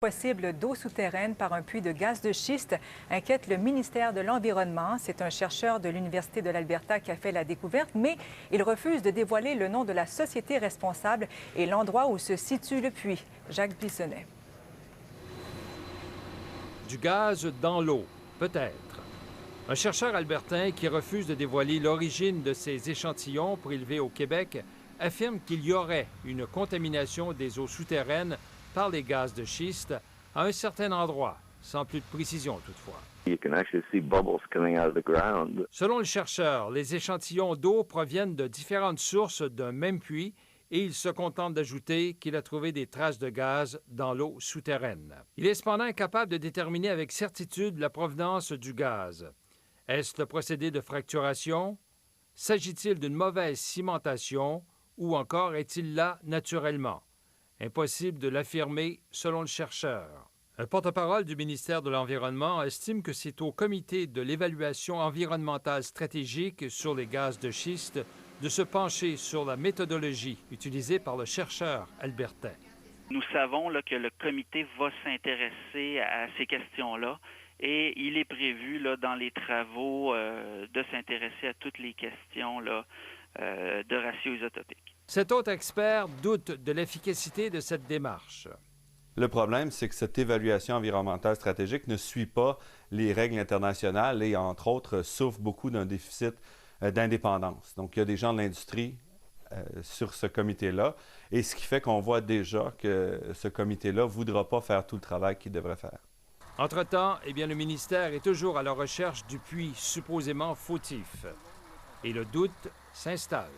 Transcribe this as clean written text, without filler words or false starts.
Possible d'eau souterraine par un puits de gaz de schiste inquiète le ministère de l'Environnement. C'est un chercheur de l'Université de l'Alberta qui a fait la découverte, mais il refuse de dévoiler le nom de la société responsable et l'endroit où se situe le puits. Jacques Bissonnet. Du gaz dans l'eau, peut-être. Un chercheur albertain qui refuse de dévoiler l'origine de ces échantillons prélevés au Québec affirme qu'il y aurait une contamination des eaux souterraines par les gaz de schiste à un certain endroit, sans plus de précision toutefois. Selon le chercheur, les échantillons d'eau proviennent de différentes sources d'un même puits et il se contente d'ajouter qu'il a trouvé des traces de gaz dans l'eau souterraine. Il est cependant incapable de déterminer avec certitude la provenance du gaz. Est-ce le procédé de fracturation? S'agit-il d'une mauvaise cimentation ou encore est-il là naturellement? Impossible de l'affirmer selon le chercheur. Un porte-parole du ministère de l'Environnement estime que c'est au Comité de l'évaluation environnementale stratégique sur les gaz de schiste de se pencher sur la méthodologie utilisée par le chercheur albertain. Nous savons là, que le comité va s'intéresser à ces questions-là et il est prévu là, dans les travaux de s'intéresser à toutes les questions là, de ratio isotopique. Cet autre expert doute de l'efficacité de cette démarche. Le problème, c'est que cette évaluation environnementale stratégique ne suit pas les règles internationales et, entre autres, souffre beaucoup d'un déficit d'indépendance. Donc, il y a des gens de l'industrie sur ce comité-là, et ce qui fait qu'on voit déjà que ce comité-là ne voudra pas faire tout le travail qu'il devrait faire. Entre-temps, le ministère est toujours à la recherche du puits supposément fautif. Et le doute s'installe.